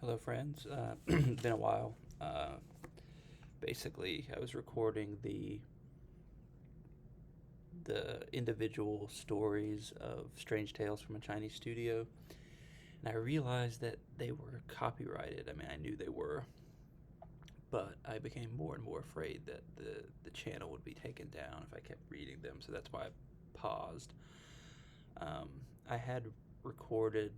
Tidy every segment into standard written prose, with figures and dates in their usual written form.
Hello, friends. Been a while. Basically, I was recording the individual stories of strange tales from a Chinese studio, and I realized that they were copyrighted. I mean, I knew they were, but I became more and more afraid that the channel would be taken down if I kept reading them. So that's why I paused. I had recorded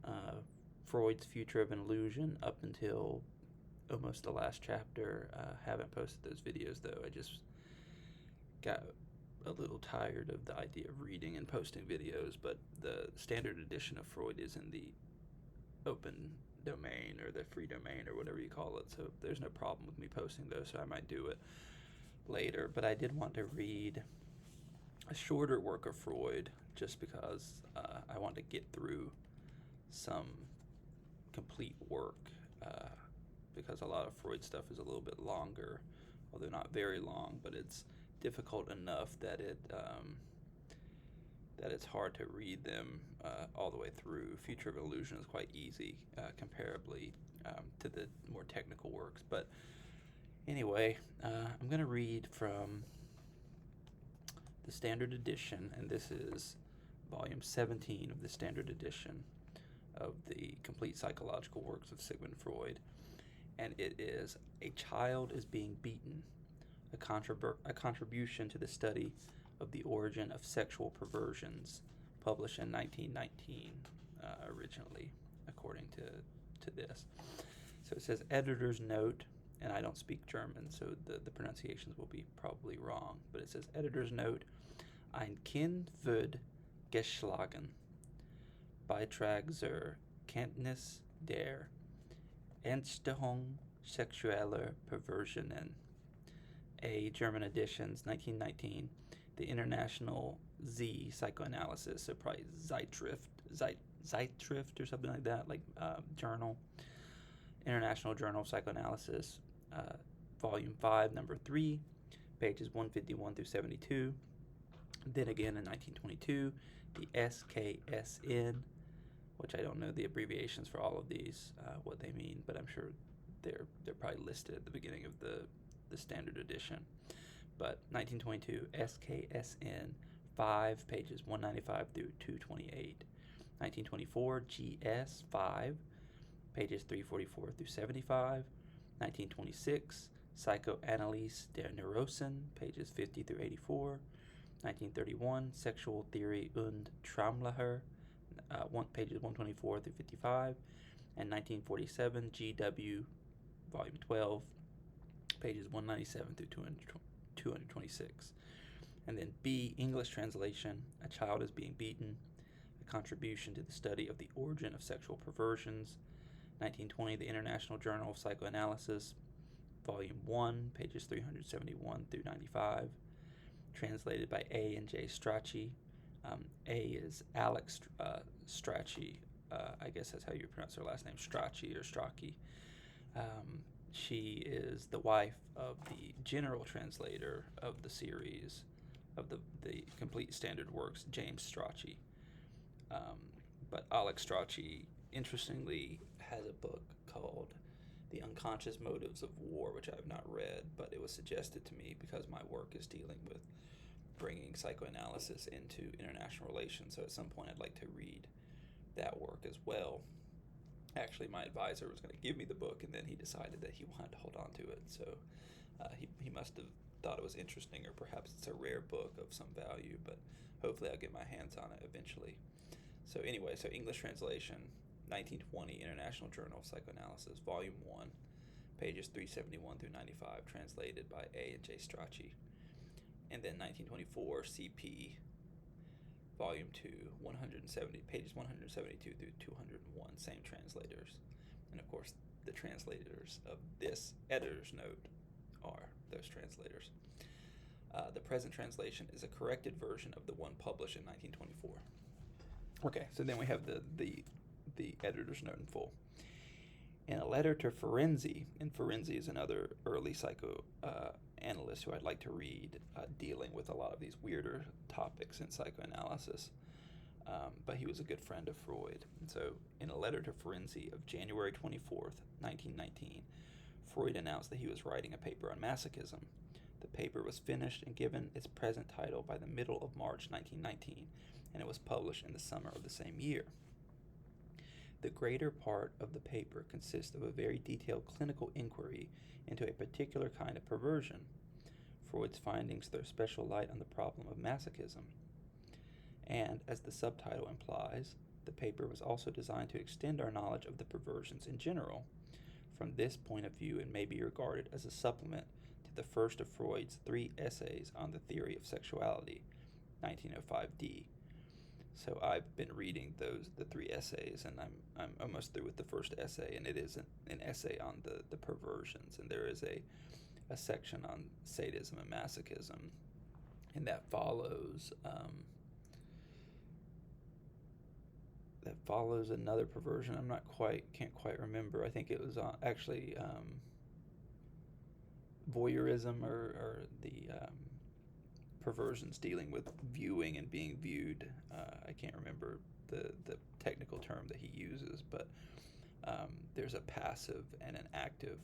uh, Freud's Future of an Illusion up until almost the last chapter. Haven't posted those videos though. I just got a little tired of the idea of reading and posting videos, but the standard edition of Freud is in the open domain or the free domain or whatever you call it, so there's no problem with me posting those, so I might do it later. But I did want to read a shorter work of Freud just because I want to get through some complete work, because a lot of Freud stuff is a little bit longer, although not very long, but it's difficult enough that it's hard to read them all the way through. Future of Illusion is quite easy comparably to the more technical works. But anyway, I'm going to read from the Standard Edition, and this is volume 17 of the Standard Edition of the Complete Psychological Works of Sigmund Freud. And it is A Child is Being Beaten, a contribution to the study of the origin of sexual perversions, published in 1919 originally, according to this. So it says, editor's note, and I don't speak German, so the pronunciations will be probably wrong, but it says, editor's note, ein Kind wird geschlagen, Beitrag zur Kenntnis der Entstehung sexueller Perversionen. A German editions, 1919, the International Z Psychoanalysis, so probably Zeitschrift or something like that, like journal, International Journal of Psychoanalysis, Volume 5, Number 3, pages 151 through 72. Then again in 1922, the SKSN, which I don't know the abbreviations for all of these, what they mean, but I'm sure they're probably listed at the beginning of the standard edition. But 1922, SKSN 5, pages 195 through 228. 1924, GS 5, pages 344 through 75. 1926, Psychoanalyse der Neurosen, pages 50 through 84. 1931, Sexual Theory und Traumlehre, pages 124 through 55. And 1947, GW, volume 12, pages 197 through 226. And then B, English translation, A Child is Being Beaten, a contribution to the study of the origin of sexual perversions, 1920, the International Journal of Psychoanalysis, volume 1, pages 371 through 95, translated by A and J Strachey. A is Alex Strachey. I guess that's how you pronounce her last name, Strachey or Strachey. She is the wife of the general translator of the series of the complete standard works, James Strachey. But Alex Strachey, interestingly, has a book called The Unconscious Motives of War, which I have not read, but it was suggested to me because my work is dealing with bringing psychoanalysis into international relations. So at some point I'd like to read that work as well. Actually, my advisor was going to give me the book, and then he decided that he wanted to hold on to it. So he must have thought it was interesting, or perhaps it's a rare book of some value, but hopefully I'll get my hands on it eventually. So anyway, so English translation, 1920, International Journal of Psychoanalysis, Volume 1, pages 371 through 95, translated by A and J Strachey. And then 1924, CP, Volume 2, 170, pages 172 through 201, same translators. And of course, the translators of this editor's note are those translators. The present translation is a corrected version of the one published in 1924. Okay, so then we have the editor's note in full. In a letter to Ferenczi, and Ferenczi is another early psychoanalyst who I'd like to read, dealing with a lot of these weirder topics in psychoanalysis. but he was a good friend of Freud. And so, in a letter to Ferenczi of January 24th, 1919, Freud announced that he was writing a paper on masochism. The paper was finished and given its present title by the middle of March 1919, and it was published in the summer of the same year. The greater part of the paper consists of a very detailed clinical inquiry into a particular kind of perversion. Freud's findings throw special light on the problem of masochism. And, as the subtitle implies, the paper was also designed to extend our knowledge of the perversions in general. From this point of view, it may be regarded as a supplement to the first of Freud's 3 essays on the theory of sexuality, 1905D. So I've been reading the 3 essays, and I'm almost through with the first essay, and it is an essay on the perversions, and there is a section on sadism and masochism, and that follows another perversion. Can't quite remember. I think it was actually voyeurism, or the perversions dealing with viewing and being viewed. I can't remember the technical term that he uses, but there's a passive and an active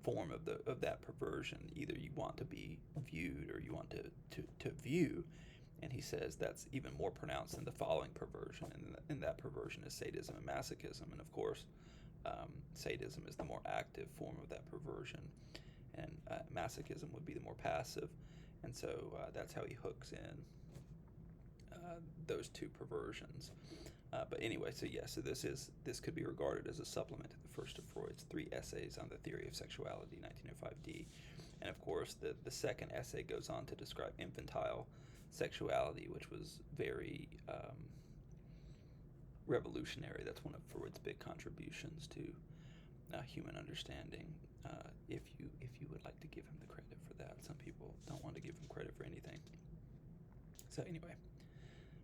form of that perversion. Either you want to be viewed or you want to view, and he says that's even more pronounced in the following perversion, and that perversion is sadism and masochism. And of course, sadism is the more active form of that perversion, and masochism would be the more passive. And so that's how he hooks in those 2 perversions. But anyway, so this could be regarded as a supplement to the first of Freud's 3 essays on the theory of sexuality, 1905D. And of course, the second essay goes on to describe infantile sexuality, which was very revolutionary. That's one of Freud's big contributions to human understanding. If you would like to give him the credit for that, some people don't want to give him credit for anything. So anyway,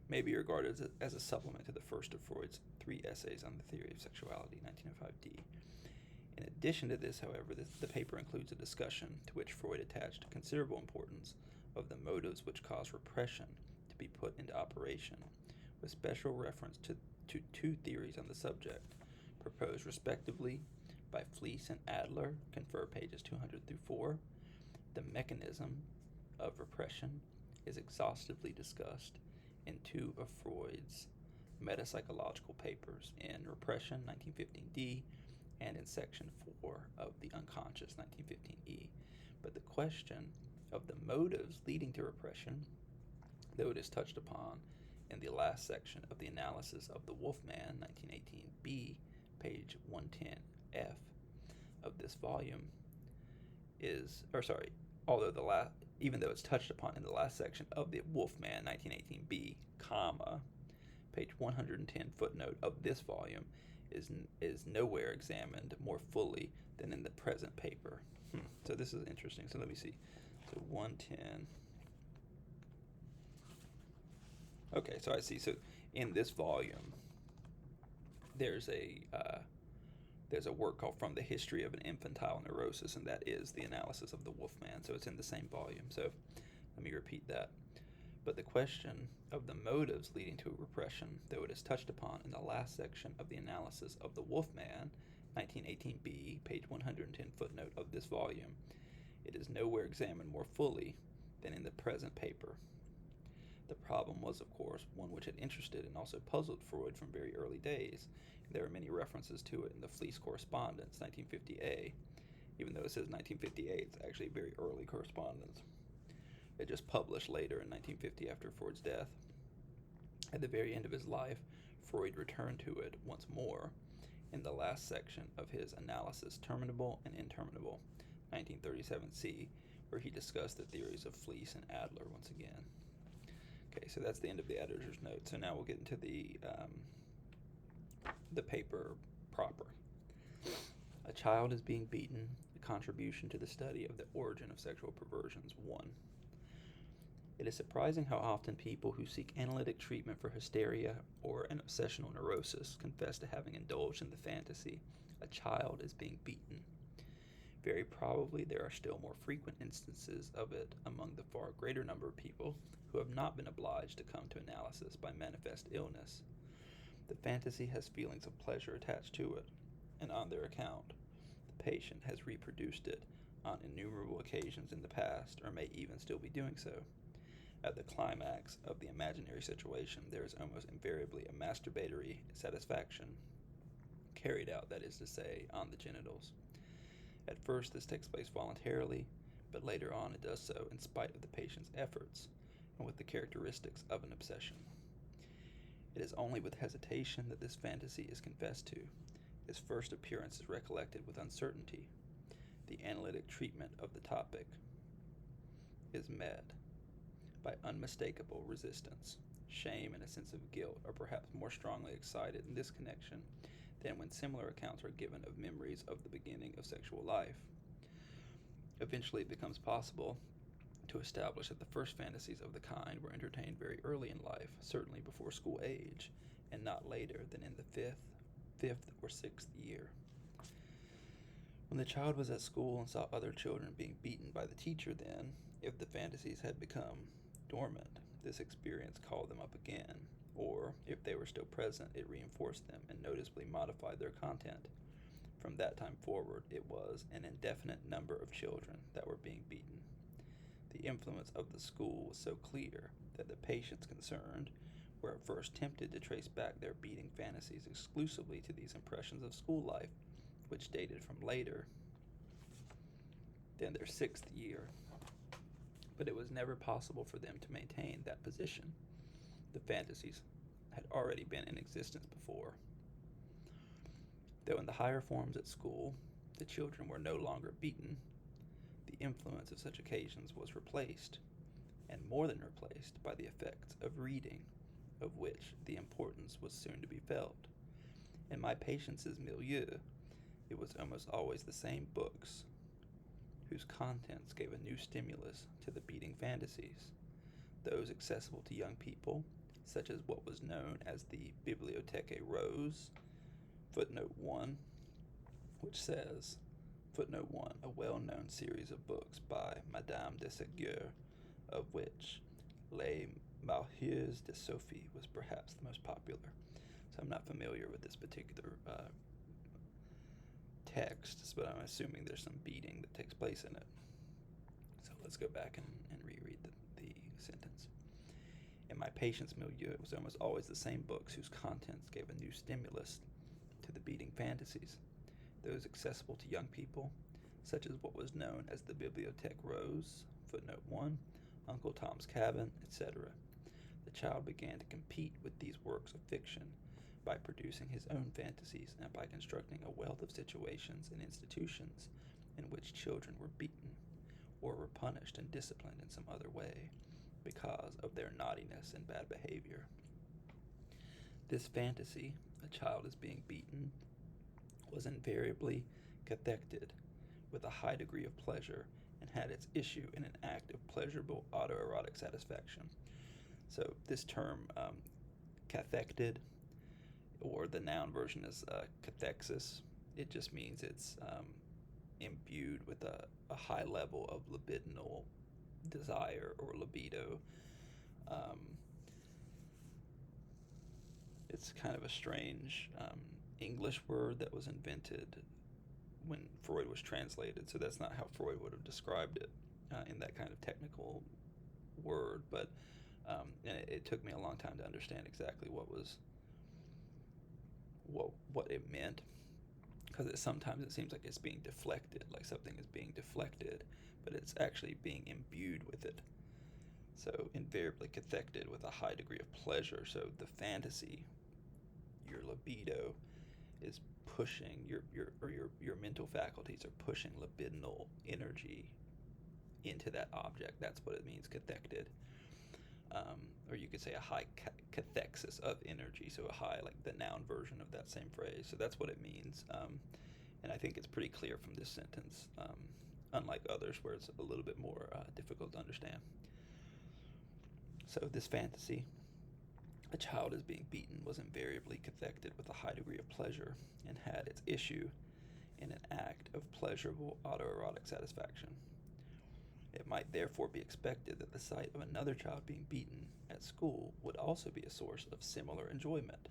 may be regarded as a supplement to the first of Freud's 3 essays on the theory of sexuality, 1905D. In addition to this, however, the paper includes a discussion to which Freud attached considerable importance of the motives which cause repression to be put into operation, with special reference to 2 theories on the subject, proposed respectively by Fliess and Adler, confer pages 200 through 4. The mechanism of repression is exhaustively discussed in 2 of Freud's metapsychological papers, in Repression, 1915D, and in section 4 of The Unconscious, 1915E. But the question of the motives leading to repression, though it is touched upon in the last section of the analysis of the Wolfman, 1918B, page 110F of this volume, even though it's touched upon in the last section of the Wolfman, 1918B, page 110 footnote of this volume, is nowhere examined more fully than in the present paper. So this is interesting. So let me see. So 110. Okay, so I see. So in this volume, there's a work called From the History of an Infantile Neurosis, and that is the analysis of the Wolfman. So it's in the same volume. So let me repeat that. But the question of the motives leading to repression, though it is touched upon in the last section of the analysis of the Wolfman, 1918b, page 110 footnote of this volume, it is nowhere examined more fully than in the present paper. The problem was, of course, one which had interested and also puzzled Freud from very early days. There are many references to it in the Fliess correspondence, 1950A. Even though it says 1958, it's actually very early correspondence. It just published later in 1950 after Freud's death. At the very end of his life, Freud returned to it once more in the last section of his Analysis Terminable and Interminable, 1937C, where he discussed the theories of Fliess and Adler once again. Okay, so that's the end of the editor's note. So now we'll get into the paper proper. A Child is Being Beaten, a Contribution to the Study of the Origin of Sexual Perversions, 1. It is surprising how often people who seek analytic treatment for hysteria or an obsessional neurosis confess to having indulged in the fantasy, a child is being beaten. Very probably there are still more frequent instances of it among the far greater number of people who have not been obliged to come to analysis by manifest illness. The fantasy has feelings of pleasure attached to it, and on their account, the patient has reproduced it on innumerable occasions in the past, or may even still be doing so. At the climax of the imaginary situation, there is almost invariably a masturbatory satisfaction carried out, that is to say, on the genitals. At first, this takes place voluntarily, but later on it does so in spite of the patient's efforts and with the characteristics of an obsession. It is only with hesitation that this fantasy is confessed to. Its first appearance is recollected with uncertainty. The analytic treatment of the topic is met by unmistakable resistance. Shame and a sense of guilt are perhaps more strongly excited in this connection than when similar accounts are given of memories of the beginning of sexual life. Eventually, it becomes possible to establish that the first fantasies of the kind were entertained very early in life, certainly before school age, and not later than in the fifth or sixth year. When the child was at school and saw other children being beaten by the teacher, then, if the fantasies had become dormant, this experience called them up again, or, if they were still present, it reinforced them and noticeably modified their content. From that time forward, it was an indefinite number of children that were being beaten. The influence of the school was so clear that the patients concerned were at first tempted to trace back their beating fantasies exclusively to these impressions of school life, which dated from later than their sixth year. But it was never possible for them to maintain that position. The fantasies had already been in existence before. Though in the higher forms at school, the children were no longer beaten, the influence of such occasions was replaced, and more than replaced, by the effects of reading, of which the importance was soon to be felt. In my patients' milieu, it was almost always the same books whose contents gave a new stimulus to the beating fantasies, those accessible to young people, such as what was known as the Bibliothèque Rose, footnote 1, which says, footnote 1, a well-known series of books by Madame de Ségur, of which Les Malheurs de Sophie was perhaps the most popular. So I'm not familiar with this particular text, but I'm assuming there's some beating that takes place in it. So let's go back and reread the sentence. In my patient's milieu, it was almost always the same books whose contents gave a new stimulus to the beating fantasies, those accessible to young people, such as what was known as the Bibliothèque Rose, footnote 1, Uncle Tom's Cabin, etc. The child began to compete with these works of fiction by producing his own fantasies and by constructing a wealth of situations and institutions in which children were beaten or were punished and disciplined in some other way because of their naughtiness and bad behavior. This fantasy, a child is being beaten, was invariably cathected with a high degree of pleasure and had its issue in an act of pleasurable autoerotic satisfaction. So this term, cathected, or the noun version is cathexis. It just means it's imbued with a high level of libidinal desire or libido. It's kind of a strange English word that was invented when Freud was translated, so that's not how Freud would have described it in that kind of technical word, but and it took me a long time to understand exactly what it meant, because sometimes it seems like it's being deflected, like something is being deflected, but it's actually being imbued with it. So invariably cathected with a high degree of pleasure. So the fantasy, your libido, is pushing your mental faculties are pushing libidinal energy into that object. That's what it means, cathected. Or you could say a high cathexis of energy, so a high, like the noun version of that same phrase. So that's what it means, and I think it's pretty clear from this sentence, unlike others where it's a little bit more difficult to understand. So this fantasy, a child is being beaten, was invariably cathected with a high degree of pleasure and had its issue in an act of pleasurable autoerotic satisfaction. It might therefore be expected that the sight of another child being beaten at school would also be a source of similar enjoyment,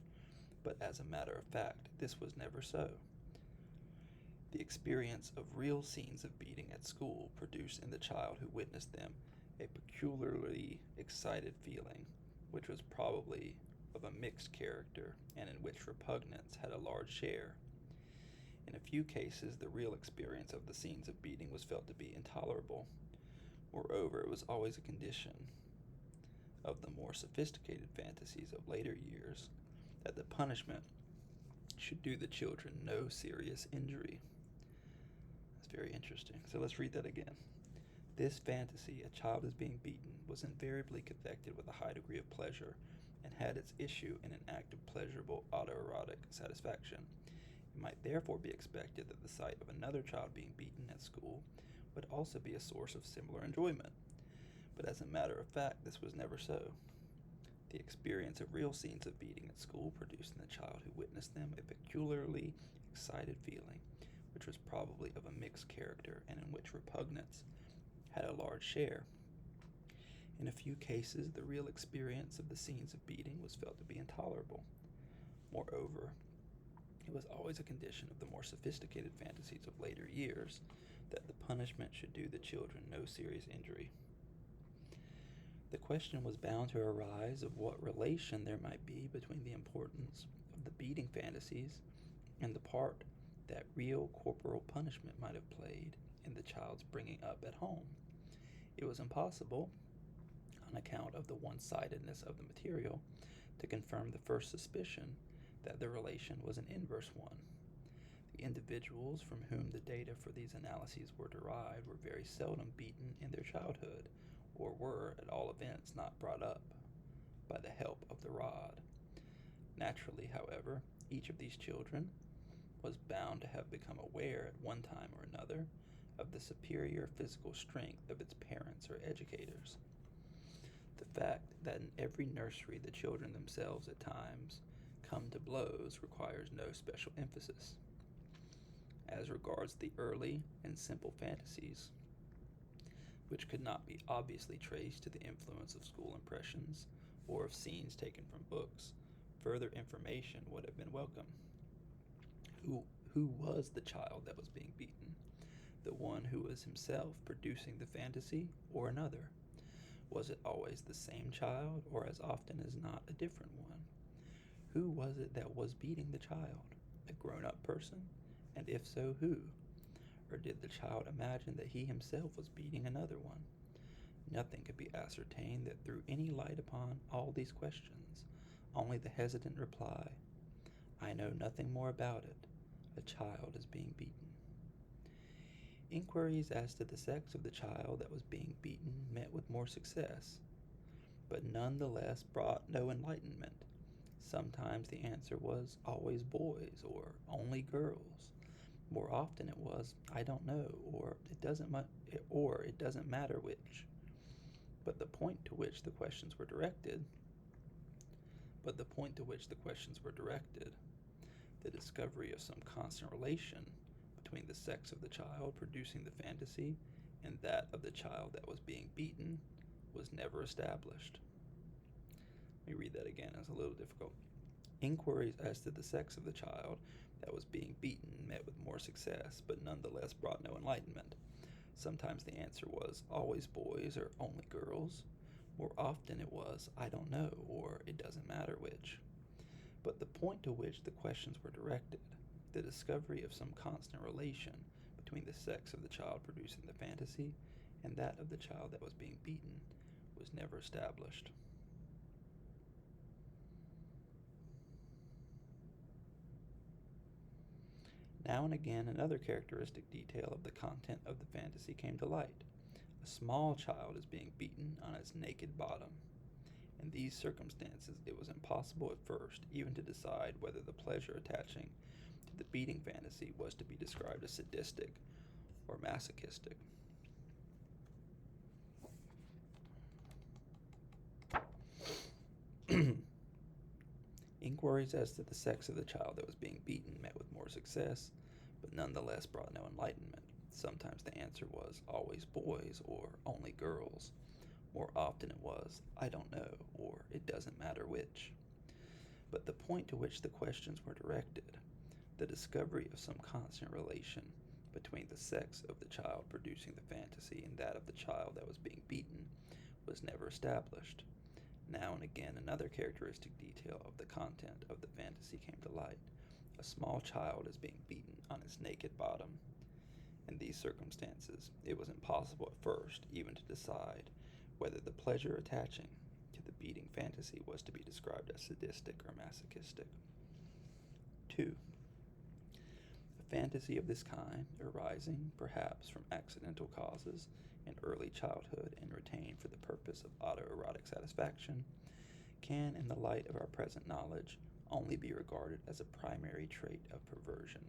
but as a matter of fact, this was never so. The experience of real scenes of beating at school produced in the child who witnessed them a peculiarly excited feeling, which was probably of a mixed character and in which repugnance had a large share. In a few cases, the real experience of the scenes of beating was felt to be intolerable. Moreover, it was always a condition of the more sophisticated fantasies of later years that the punishment should do the children no serious injury. That's very interesting. So let's read that again. This fantasy, a child is being beaten, was invariably connected with a high degree of pleasure and had its issue in an act of pleasurable autoerotic satisfaction. It might therefore be expected that the sight of another child being beaten at school would also be a source of similar enjoyment, but as a matter of fact, this was never so. The experience of real scenes of beating at school produced in the child who witnessed them a peculiarly excited feeling, which was probably of a mixed character and in which repugnance had a large share. In a few cases, the real experience of the scenes of beating was felt to be intolerable. Moreover, it was always a condition of the more sophisticated fantasies of later years that the punishment should do the children no serious injury. The question was bound to arise of what relation there might be between the importance of the beating fantasies and the part that real corporal punishment might have played in the child's bringing up at home. It was impossible, on account of the one-sidedness of the material, to confirm the first suspicion that the relation was an inverse one. The individuals from whom the data for these analyses were derived were very seldom beaten in their childhood, or were, at all events, not brought up by the help of the rod. Naturally, however, each of these children was bound to have become aware at one time or another of the superior physical strength of its parents or educators. The fact that in every nursery the children themselves at times come to blows requires no special emphasis. As regards the early and simple fantasies, which could not be obviously traced to the influence of school impressions or of scenes taken from books, further information would have been welcome. Who was the child that was being beaten? The one who was himself producing the fantasy, or another? Was it always the same child, or as often as not a different one? Who was it that was beating the child? A grown-up person? And if so, who? Or did the child imagine that he himself was beating another one? Nothing could be ascertained that threw any light upon all these questions, only the hesitant reply, "I know nothing more about it. A child is being beaten." Inquiries as to the sex of the child that was being beaten met with more success, but none the less brought no enlightenment. Sometimes the answer was always boys, or only girls. More often it was, "I don't know," or it doesn't matter which. But the point to which the questions were directed, the discovery of some constant relation between the sex of the child producing the fantasy and that of the child that was being beaten, was never established. Let me read that again, it's a little difficult. Inquiries as to the sex of the child that was being beaten met with more success, but nonetheless brought no enlightenment. Sometimes the answer was always boys or only girls. More often it was, "I don't know," or "it doesn't matter which." But the point to which the questions were directed, the discovery of some constant relation between the sex of the child producing the fantasy and that of the child that was being beaten, was never established. Now and again, another characteristic detail of the content of the fantasy came to light. A small child is being beaten on its naked bottom. In these circumstances, it was impossible at first even to decide whether the pleasure attaching to the beating fantasy was to be described as sadistic or masochistic. Inquiries as to the sex of the child that was being beaten met with more success, but nonetheless brought no enlightenment. Sometimes the answer was always boys or only girls. More often it was, I don't know, or it doesn't matter which. But the point to which the questions were directed, the discovery of some constant relation between the sex of the child producing the fantasy and that of the child that was being beaten, was never established. Now and again, another characteristic detail of the content of the fantasy came to light. A small child is being beaten on its naked bottom. In these circumstances, it was impossible at first even to decide whether the pleasure attaching to the beating fantasy was to be described as sadistic or masochistic. 2. A fantasy of this kind, arising perhaps from accidental causes in early childhood and retained for the purpose of autoerotic satisfaction, can, in the light of our present knowledge, only be regarded as a primary trait of perversion.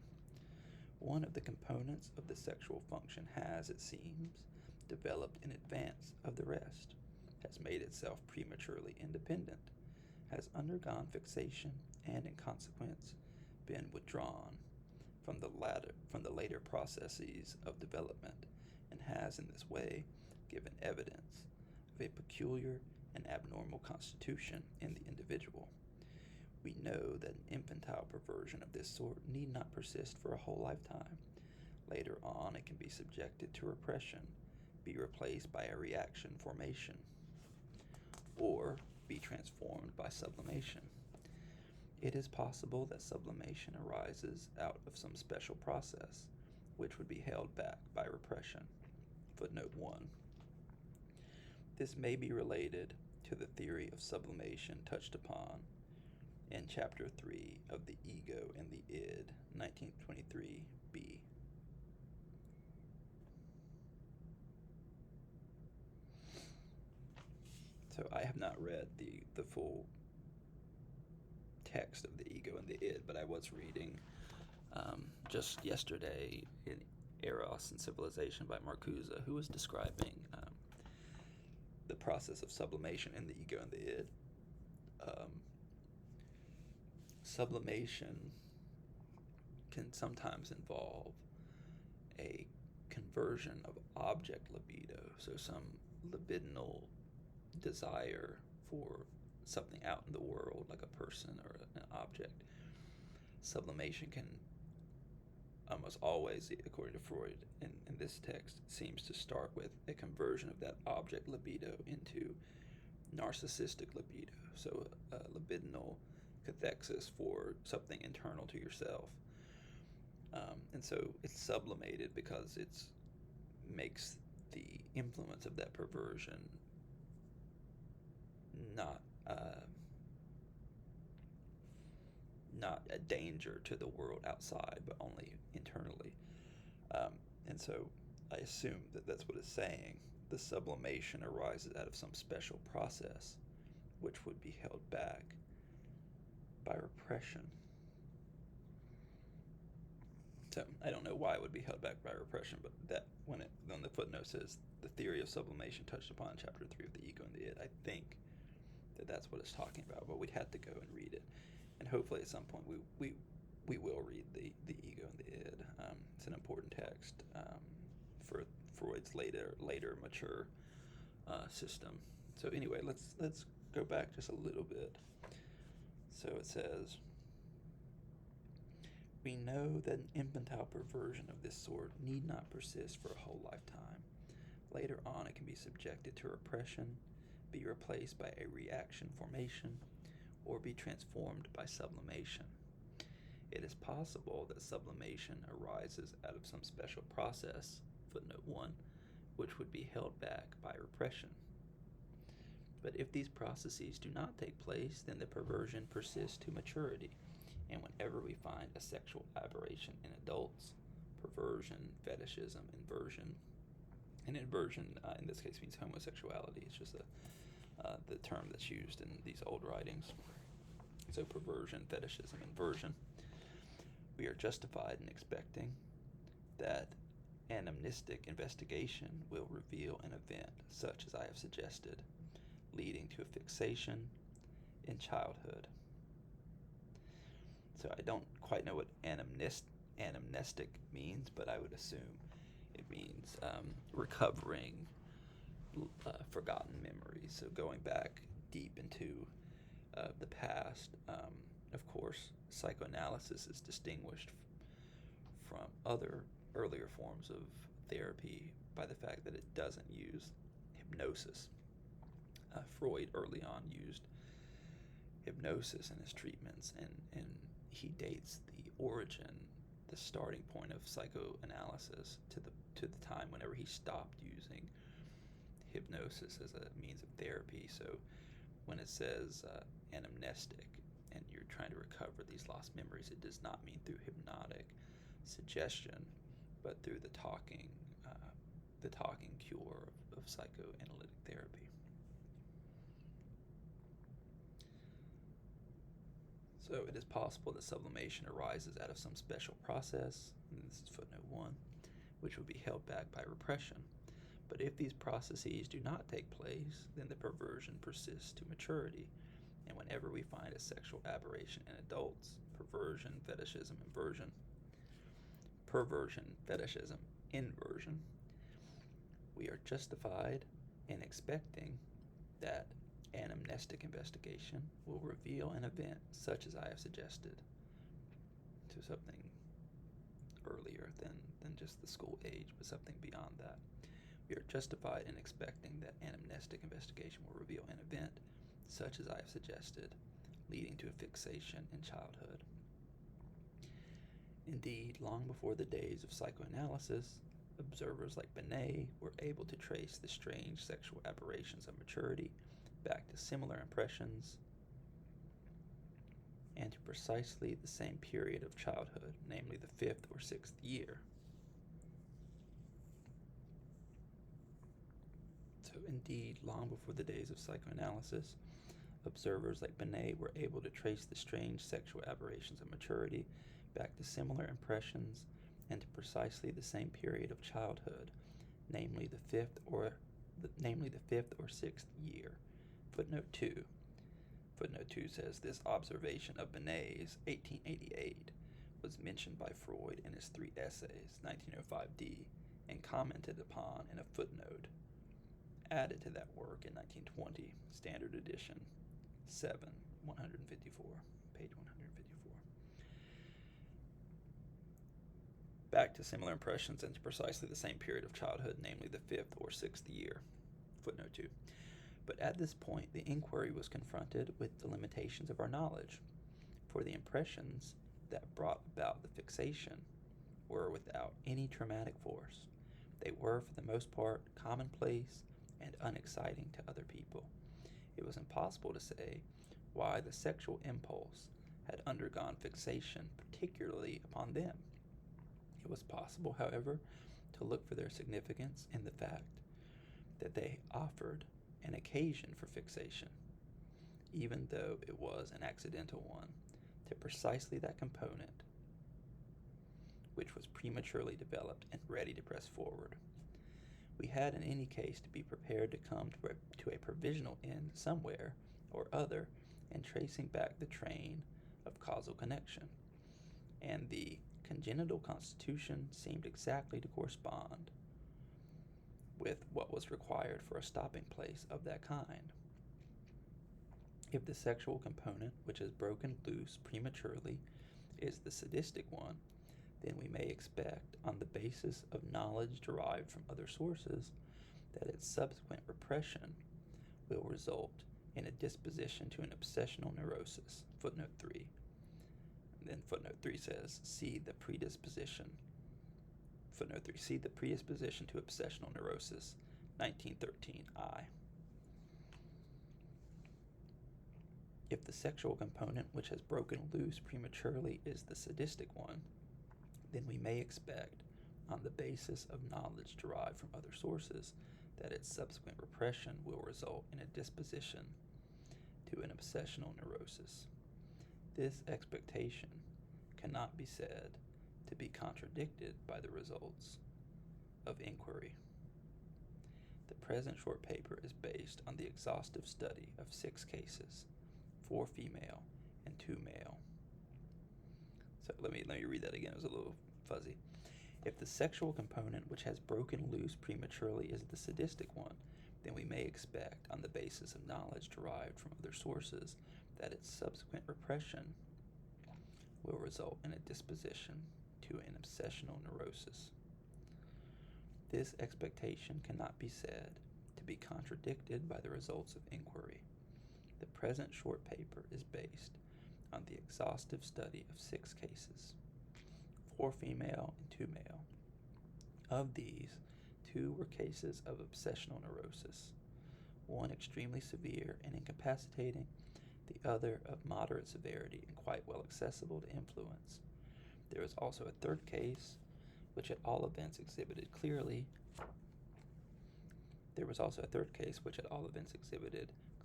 One of the components of the sexual function has, it seems, developed in advance of the rest, has made itself prematurely independent, has undergone fixation, and in consequence been withdrawn from the later processes of development, and has in this way given evidence of a peculiar and abnormal constitution in the individual. We know that an infantile perversion of this sort need not persist for a whole lifetime. Later on, it can be subjected to repression, be replaced by a reaction formation, or be transformed by sublimation. It is possible that sublimation arises out of some special process, which would be held back by repression. Footnote 1. This may be related to the theory of sublimation touched upon in Chapter 3 of The Ego and the Id, 1923b. So I have not read the full text of The Ego and the Id, but I was reading just yesterday in Eros and Civilization by Marcuse, who was describing the process of sublimation in the ego and the id. Sublimation can sometimes involve a conversion of object libido, so some libidinal desire for something out in the world, like a person or an object. Sublimation can almost always, according to Freud in this text, seems to start with a conversion of that object libido into narcissistic libido, so a libidinal cathexis for something internal to yourself. And so it's sublimated because it makes the influence of that perversion not a danger to the world outside, but only internally. And so I assume that that's what it's saying. The sublimation arises out of some special process which would be held back by repression. So I don't know why it would be held back by repression, but that when the footnote says the theory of sublimation touched upon in Chapter 3 of The Ego and the Id, I think that that's what it's talking about, but we'd have to go and read it. And hopefully at some point we will read the Ego and the Id. It's an important text for Freud's later mature system. So anyway, let's go back just a little bit. So it says, we know that an infantile perversion of this sort need not persist for a whole lifetime. Later on, it can be subjected to repression, be replaced by a reaction formation, or be transformed by sublimation. It is possible that sublimation arises out of some special process, footnote 1, which would be held back by repression. But if these processes do not take place, then the perversion persists to maturity, and whenever we find a sexual aberration in adults, perversion, fetishism, inversion, and inversion in this case means homosexuality. It's just the term that's used in these old writings. So perversion, fetishism, inversion. We are justified in expecting that anamnestic investigation will reveal an event such as I have suggested, leading to a fixation in childhood. So I don't quite know what anamnestic means, but I would assume it means recovering forgotten memories. So going back deep into the past. Of course, psychoanalysis is distinguished from other earlier forms of therapy by the fact that it doesn't use hypnosis. Freud early on used hypnosis in his treatments, and he dates the origin, the starting point of psychoanalysis to the time whenever he stopped using hypnosis as a means of therapy. So when it says anamnestic and you're trying to recover these lost memories, it does not mean through hypnotic suggestion, but through the talking cure of psychoanalytic therapy. So it is possible that sublimation arises out of some special process, and this is footnote 1, which will be held back by repression. But if these processes do not take place, then the perversion persists to maturity. And whenever we find a sexual aberration in adults, perversion, fetishism, inversion, we are justified in expecting that anamnestic investigation will reveal an event such as I have suggested, to something earlier than just the school age, but something beyond that. We are justified in expecting that anamnestic investigation will reveal an event such as I have suggested, leading to a fixation in childhood. Indeed, long before the days of psychoanalysis, observers like Binet were able to trace the strange sexual aberrations of maturity back to similar impressions and to precisely the same period of childhood, namely the 5th or 6th year. So indeed, long before the days of psychoanalysis, observers like Binet were able to trace the strange sexual aberrations of maturity back to similar impressions and to precisely the same period of childhood, namely the 5th or 6th year. Footnote 2. Footnote 2 says this observation of Binet's 1888 was mentioned by Freud in his 3 essays, 1905d, and commented upon in a footnote added to that work in 1920, Standard Edition 7, 154, page 154. Back to similar impressions and to precisely the same period of childhood, namely the 5th or 6th year. Footnote 2. But at this point, the inquiry was confronted with the limitations of our knowledge, for the impressions that brought about the fixation were without any traumatic force. They were, for the most part, commonplace and unexciting to other people. It was impossible to say why the sexual impulse had undergone fixation, particularly upon them. It was possible, however, to look for their significance in the fact that they offered an occasion for fixation, even though it was an accidental one, to precisely that component which was prematurely developed and ready to press forward. We had in any case to be prepared to come to a provisional end somewhere or other in tracing back the train of causal connection, and the congenital constitution seemed exactly to correspond with what was required for a stopping place of that kind. If the sexual component which has broken loose prematurely is the sadistic one, then we may expect, on the basis of knowledge derived from other sources, that its subsequent repression will result in a disposition to an obsessional neurosis. Footnote 3. And then footnote 3 says, see the predisposition. Footnote 3, see the predisposition to obsessional neurosis, 1913I. If the sexual component which has broken loose prematurely is the sadistic one, then we may expect, on the basis of knowledge derived from other sources, that its subsequent repression will result in a disposition to an obsessional neurosis. This expectation cannot be said to be contradicted by the results of inquiry. The present short paper is based on the exhaustive study of 6 cases, 4 female and 2 male. So let me read that again. It was a little fuzzy. If the sexual component which has broken loose prematurely is the sadistic one, then we may expect, on the basis of knowledge derived from other sources, that its subsequent repression will result in a disposition to an obsessional neurosis. This expectation cannot be said to be contradicted by the results of inquiry. The present short paper is based on the exhaustive study of 6 cases, 4 female and 2 male. Of these, 2 were cases of obsessional neurosis, one extremely severe and incapacitating, the other of moderate severity and quite well accessible to influence. There was also a 3rd case, which at all events exhibited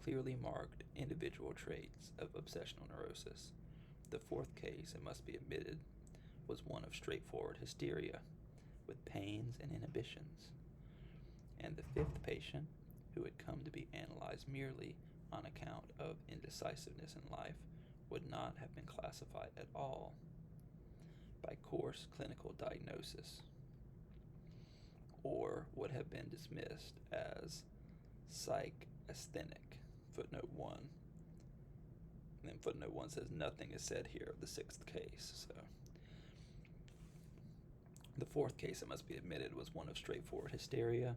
clearly marked individual traits of obsessional neurosis. The 4th case, it must be admitted, was one of straightforward hysteria, with pains and inhibitions. And the 5th patient, who had come to be analyzed merely on account of indecisiveness in life, would not have been classified at all by coarse clinical diagnosis, or would have been dismissed as psychasthenic. Footnote 1. And then footnote 1 says nothing is said here of the 6th case. So the 4th case, it must be admitted, was one of straightforward hysteria.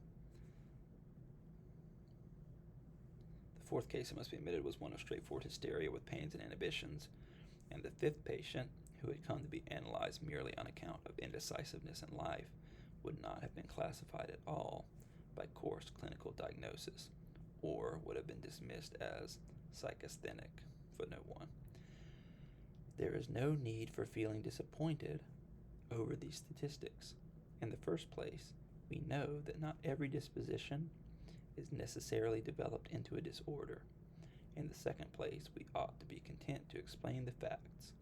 The 4th case, it must be admitted, was one of straightforward hysteria with pains and inhibitions. And the 5th patient, who had come to be analyzed merely on account of indecisiveness in life, would not have been classified at all by coarse clinical diagnosis, or would have been dismissed as psychasthenic. Footnote 1. There is no need for feeling disappointed over these statistics. In the first place, we know that not every disposition is necessarily developed into a disorder. In the second place, we ought to be content to explain the facts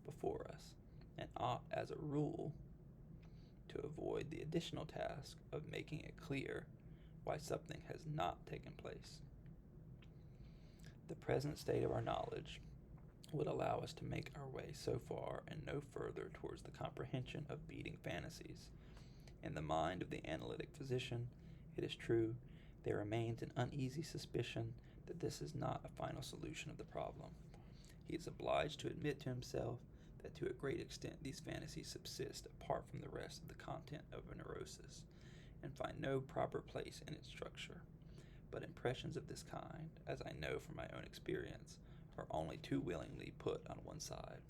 before us, and ought, as a rule, to avoid the additional task of making it clear why something has not taken place. The present state of our knowledge would allow us to make our way so far and no further towards the comprehension of beating fantasies. In the mind of the analytic physician, it is true, there remains an uneasy suspicion that this is not a final solution of the problem. He is obliged to admit to himself that to a great extent these fantasies subsist apart from the rest of the content of a neurosis, and find no proper place in its structure. But impressions of this kind, as I know from my own experience, are only too willingly put on one side.